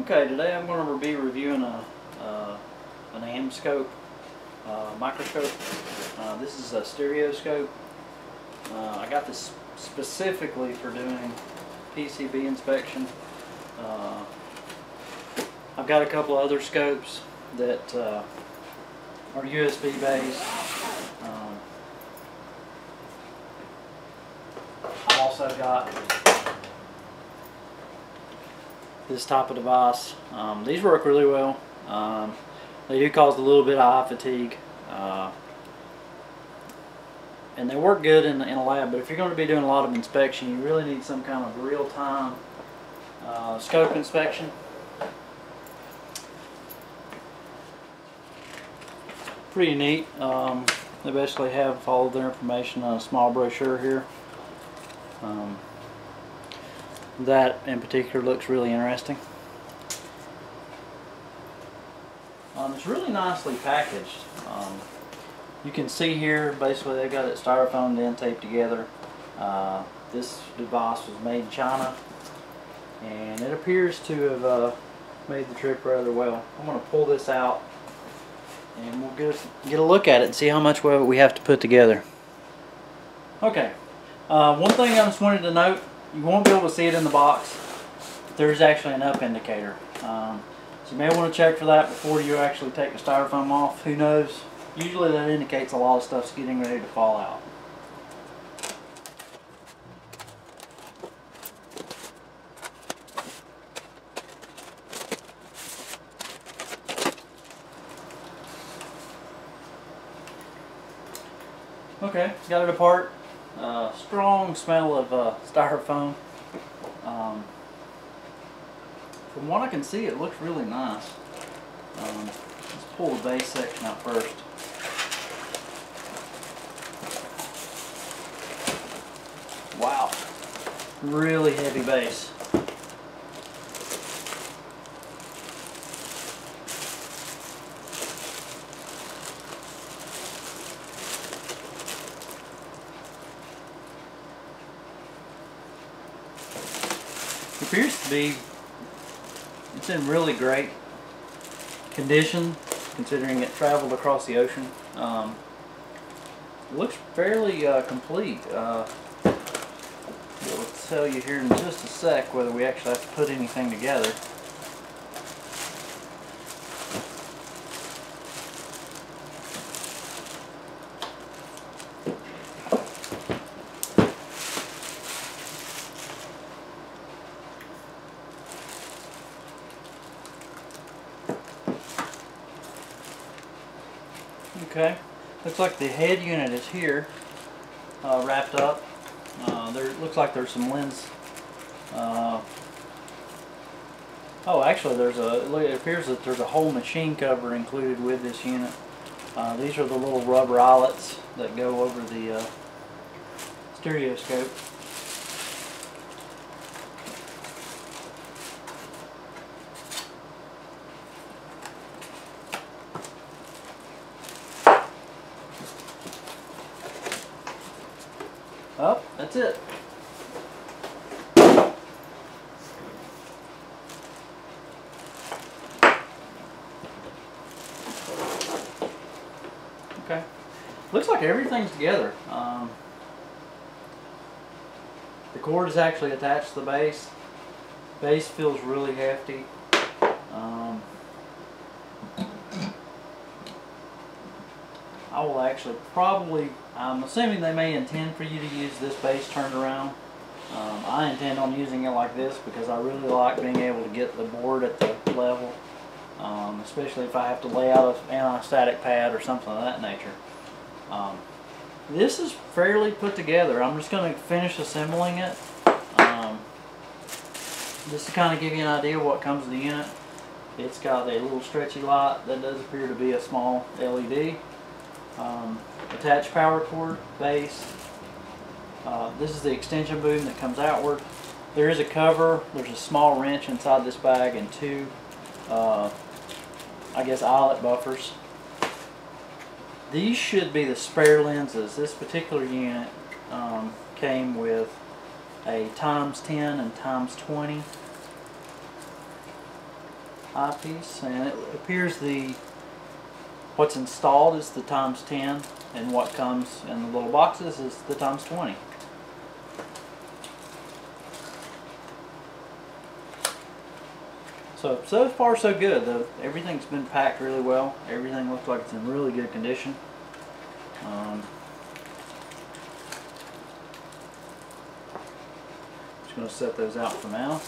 Okay, today I'm going to be reviewing an AMSCOPE microscope. This is a stereoscope. I got this specifically for doing PCB inspection. I've got a couple other scopes that are USB based. I've also got this type of device. These work really well. They do cause a little bit of eye fatigue, and they work good in a lab, but if you're going to be doing a lot of inspection, you really need some kind of real-time scope inspection. Pretty neat. They basically have all of their information on a small brochure here. That in particular looks really interesting. It's really nicely packaged. You can see here basically they got it styrofoam and taped together. This device was made in China, and it appears to have made the trip rather well. I'm going to pull this out and we'll get a look at it and see how much we have to put together. Okay, one thing I just wanted to note, you won't be able to see it in the box, but there's actually an up indicator. So you may want to check for that before you actually take the styrofoam off. Who knows? Usually that indicates a lot of stuff's getting ready to fall out. Okay, got it apart. Strong smell of styrofoam. From what I can see, it looks really nice. Let's pull the base section out first. Wow, really heavy base. It appears to be, it's in really great condition considering it traveled across the ocean. It looks fairly complete. We'll tell you here in just a sec whether we actually have to put anything together. Okay, looks like the head unit is here, wrapped up. There looks like there's some lens. Oh, actually, it appears that there's a whole machine cover included with this unit. These are the little rubber eyelets that go over the stereoscope. Oh, that's it. Okay. Looks like everything's together. The cord is actually attached to the base. Base feels really hefty. I will actually probably, I'm assuming they may intend for you to use this base turned around. I intend on using it like this because I really like being able to get the board at the level, especially if I have to lay out an anti-static pad or something of that nature. This is fairly put together. I'm just going to finish assembling it. Just to kind of give you an idea of what comes with the unit. It's got a little stretchy light that does appear to be a small LED. Attached power cord, base. This is the extension boom that comes outward. There is a cover, there's a small wrench inside this bag, and two, I guess, eyelet buffers. These should be the spare lenses. This particular unit came with a ×10 and ×20. eyepiece, and it appears what's installed is the ×10, and what comes in the little boxes is the ×20. So far so good. Everything's been packed really well. Everything looks like it's in really good condition. Just going to set those out for now.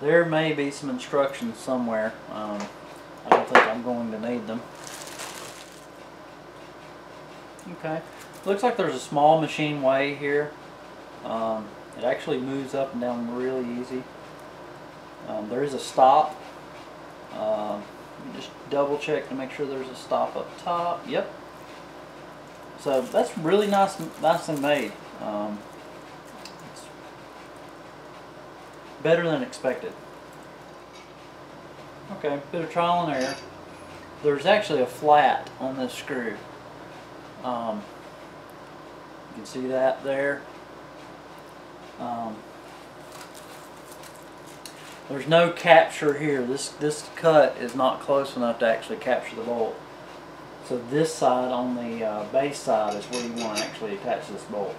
There may be some instructions somewhere. I don't think I'm going to need them. Okay, looks like there's a small machine way here. It actually moves up and down really easy. There is a stop. Just double check to make sure there's a stop up top. Yep. So that's really nicely made. It's better than expected. Okay, bit of trial and error. There's actually a flat on this screw. You can see that there. There's no capture here. This cut is not close enough to actually capture the bolt. So this side on the base side is where you want to actually attach this bolt.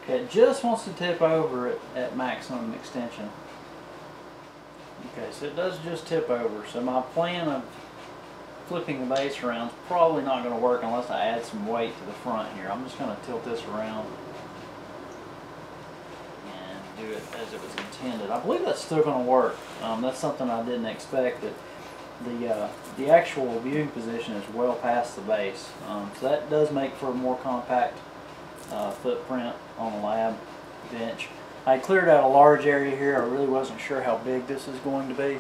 Okay, it just wants to tip over at maximum extension. Okay, so it does just tip over. So my plan of flipping the base around is probably not going to work unless I add some weight to the front here. I'm just going to tilt this around and do it as it was intended. I believe that's still going to work. That's something I didn't expect, but the actual viewing position is well past the base. So that does make for a more compact footprint on the lab bench. I cleared out a large area here. I really wasn't sure how big this is going to be.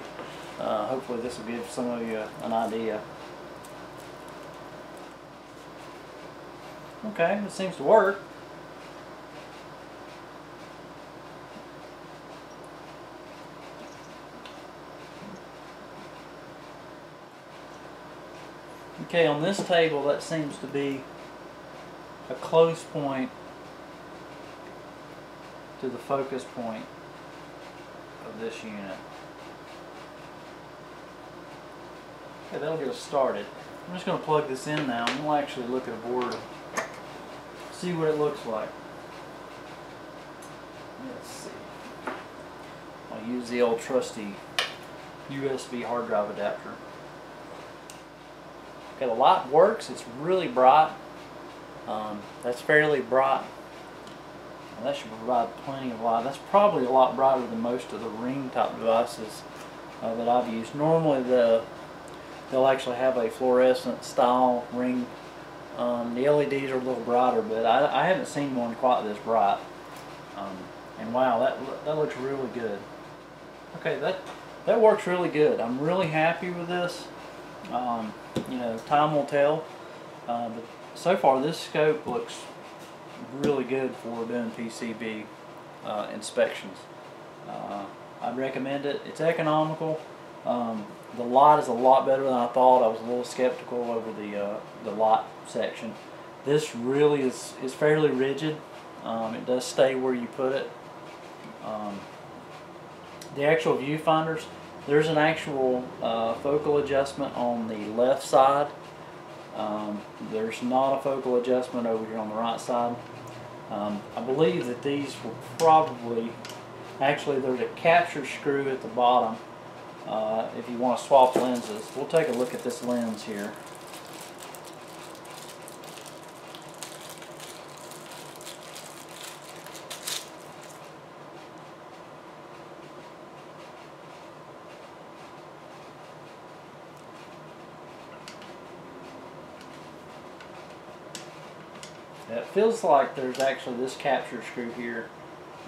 Hopefully this will give some of you an idea. Okay, it seems to work. Okay, on this table that seems to be a close point to the focus point of this unit. Okay, that'll get us started. I'm just going to plug this in now and we'll actually look at a board, see what it looks like. Let's see. I'll use the old trusty USB hard drive adapter. Okay, the light works. It's really bright. That's fairly bright. That should provide plenty of light. That's probably a lot brighter than most of the ring type devices that I've used. Normally they'll actually have a fluorescent style ring. The LEDs are a little brighter, but I haven't seen one quite this bright. And wow, that looks really good. Okay, that works really good. I'm really happy with this. You know, time will tell. But so far this scope looks really good for doing PCB inspections. I'd recommend it. It's economical. The light is a lot better than I thought. I was a little skeptical over the light section. This really is fairly rigid. It does stay where you put it. The actual viewfinders, there's an actual focal adjustment on the left side. There's not a focal adjustment over here on the right side. I believe that these will probably, actually there's a capture screw at the bottom if you want to swap lenses. We'll take a look at this lens here. It feels like there's actually this capture screw here.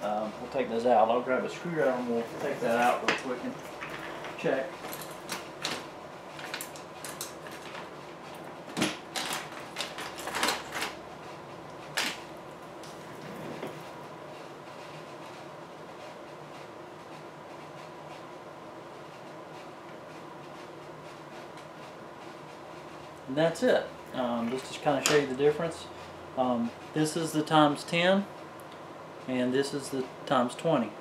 We'll take those out. I'll grab a screwdriver and we'll take that out real quick and check. And that's it. Just to kind of show you the difference. This is the times 10 and this is the times 20.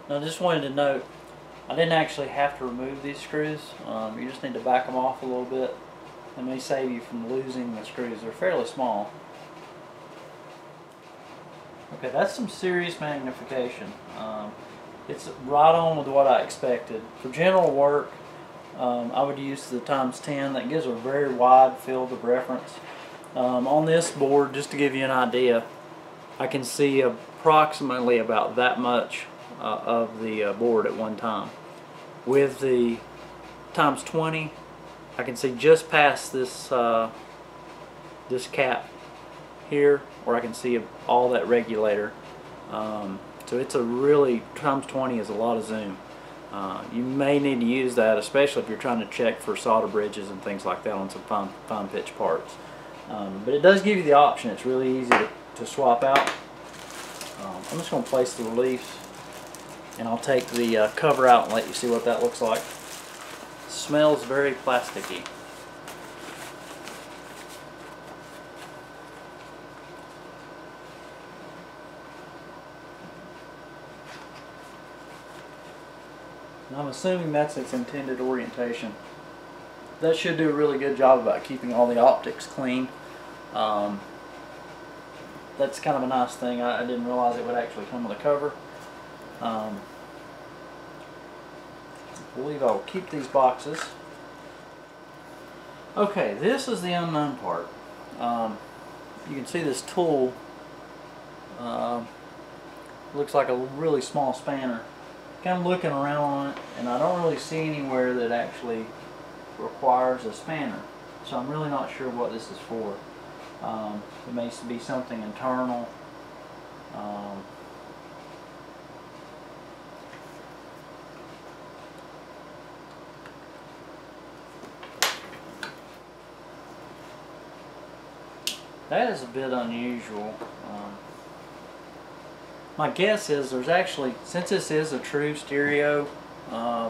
Now I just wanted to note, I didn't actually have to remove these screws. You just need to back them off a little bit. It may save you from losing the screws. They're fairly small. Okay, that's some serious magnification. It's right on with what I expected. For general work, I would use the times 10. That gives a very wide field of reference. On this board, just to give you an idea, I can see approximately about that much of the board at one time. With the times 20, I can see just past this this cap here, or I can see all that regulator. So it's a really, times 20 is a lot of zoom. You may need to use that, especially if you're trying to check for solder bridges and things like that on some fine pitch parts. But it does give you the option. It's really easy to swap out. I'm just going to place the reliefs, and I'll take the cover out and let you see what that looks like. It smells very plasticky. And I'm assuming that's its intended orientation. That should do a really good job about keeping all the optics clean. That's kind of a nice thing. I didn't realize it would actually come with a cover. I believe I'll keep these boxes. Okay, this is the unknown part. You can see this tool looks like a really small spanner. Kind of looking around on it, and I don't really see anywhere that actually requires a spanner. So I'm really not sure what this is for. It may be something internal. That is a bit unusual. My guess is there's actually, since this is a true stereo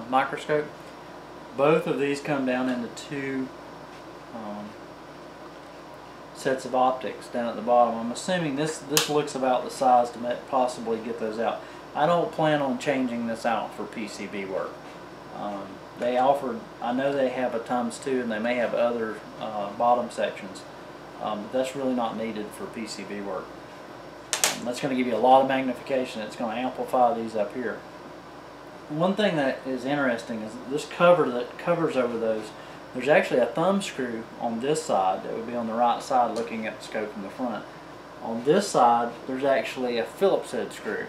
microscope, both of these come down into two sets of optics down at the bottom. I'm assuming this looks about the size to possibly get those out. I don't plan on changing this out for PCB work. They offered, I know they have a ×2 and they may have other bottom sections, but that's really not needed for PCB work. That's going to give you a lot of magnification. It's going to amplify these up here. One thing that is interesting is this cover that covers over those, there's actually a thumb screw on this side that would be on the right side looking at the scope from the front. On this side, there's actually a Phillips head screw.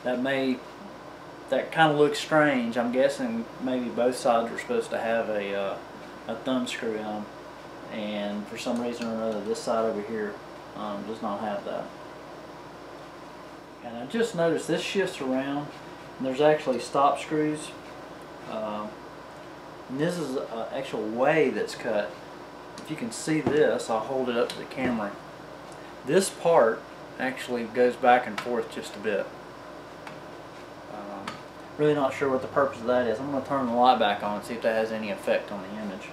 That kind of looks strange. I'm guessing maybe both sides are supposed to have a thumb screw in them, and for some reason or another, this side over here does not have that. And I just noticed this shifts around, and there's actually stop screws. And this is an actual way that's cut. If you can see this, I'll hold it up to the camera. This part actually goes back and forth just a bit. Really not sure what the purpose of that is. I'm going to turn the light back on and see if that has any effect on the image.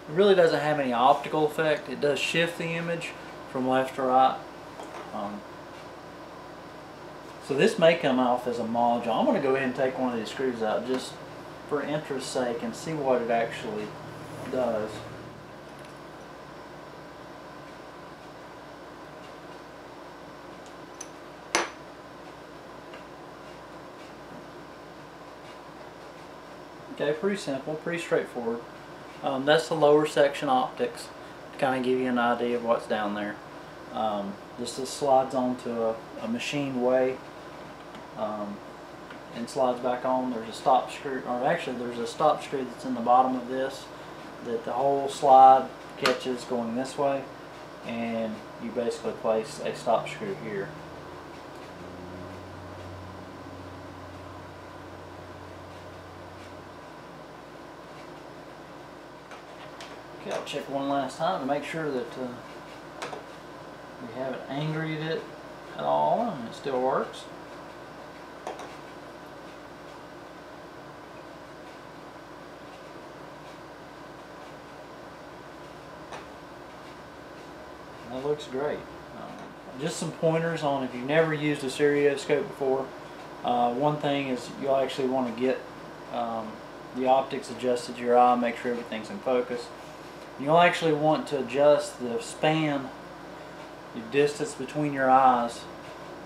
It really doesn't have any optical effect. It does shift the image from left to right. So this may come off as a module. I'm going to go ahead and take one of these screws out just for interest's sake and see what it actually does. Okay, pretty simple, pretty straightforward. That's the lower section optics to kind of give you an idea of what's down there. This just slides onto a machined way and slides back on. There's a stop screw, or actually there's a stop screw that's in the bottom of this that the whole slide catches going this way, and you basically place a stop screw here. Okay, I'll check one last time to make sure that we haven't angered it at all and it still works. That looks great. Just some pointers on if you've never used a stereoscope before. One thing is you'll actually want to get the optics adjusted to your eye, make sure everything's in focus. You'll actually want to adjust the span, the distance between your eyes,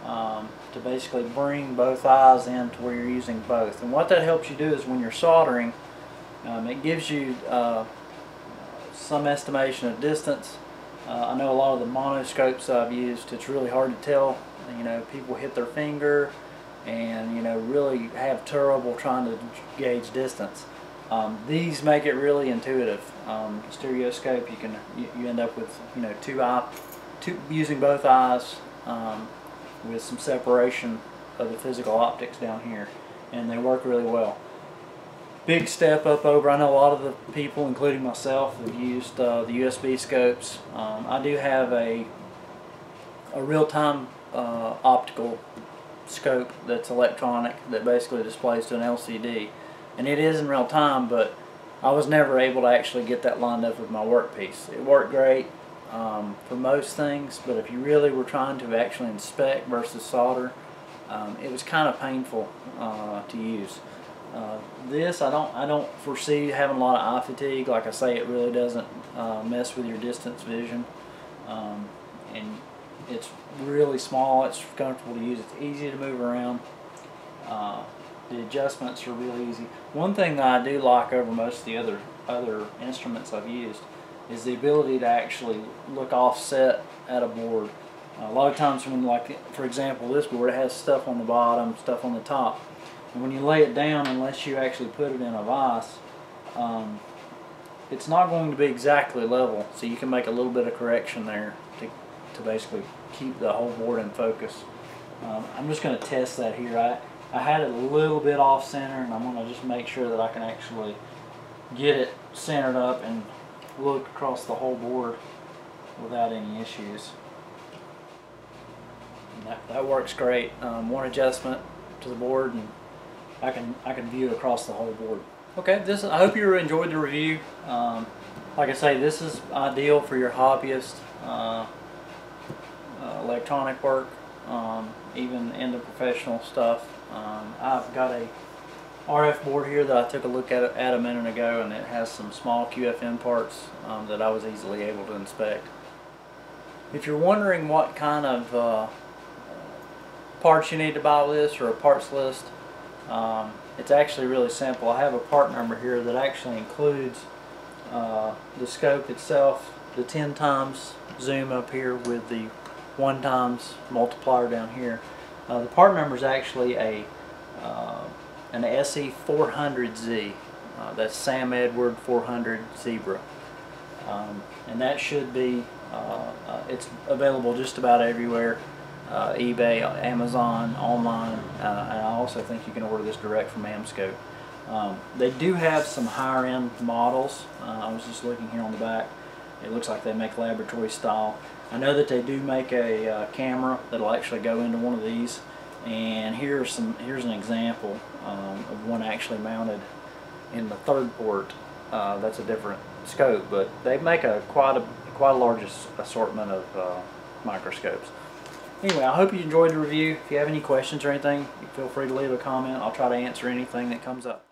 to basically bring both eyes in to where you're using both. And what that helps you do is when you're soldering, it gives you some estimation of distance. I know a lot of the monoscopes I've used, it's really hard to tell. You know, people hit their finger and, you know, really have trouble trying to gauge distance. These make it really intuitive. Stereoscope, you end up with, you know, using both eyes with some separation of the physical optics down here, and they work really well. Big step up over. I know a lot of the people, including myself, have used the USB scopes. I do have a real-time optical scope that's electronic that basically displays to an LCD, and it is in real time, but I was never able to actually get that lined up with my workpiece. It worked great for most things, but if you really were trying to actually inspect versus solder, it was kind of painful to use. This I don't foresee having a lot of eye fatigue. Like I say, it really doesn't mess with your distance vision, and it's really small. It's comfortable to use. It's easy to move around. The adjustments are really easy. One thing that I do like over most of the other instruments I've used is the ability to actually look offset at a board. A lot of times when, like for example, this board, it has stuff on the bottom, stuff on the top. And when you lay it down, unless you actually put it in a vise, it's not going to be exactly level. So you can make a little bit of correction there to basically keep the whole board in focus. I'm just going to test that here. I had it a little bit off center, and I'm going to just make sure that I can actually get it centered up and look across the whole board without any issues. And that works great. One adjustment to the board, and I can view across the whole board. Okay, I hope you enjoyed the review. Like I say, this is ideal for your hobbyist electronic work, even in the professional stuff. I've got a RF board here that I took a look at a minute ago, and it has some small QFN parts that I was easily able to inspect. If you're wondering what kind of parts you need to buy with this, or a parts list, it's actually really simple. I have a part number here that actually includes the scope itself, the 10 times zoom up here with the 1 times multiplier down here. The part number is actually an SE-400Z. That's Sam Edward 400 Zebra, and that should be it's available just about everywhere. eBay, Amazon, online, and I also think you can order this direct from AMSCOPE. They do have some higher end models. I was just looking here on the back. It looks like they make laboratory style. I know that they do make a camera that'll actually go into one of these, and here's an example of one actually mounted in the third port. That's a different scope, but they make quite a large assortment of microscopes. Anyway, I hope you enjoyed the review. If you have any questions or anything, feel free to leave a comment. I'll try to answer anything that comes up.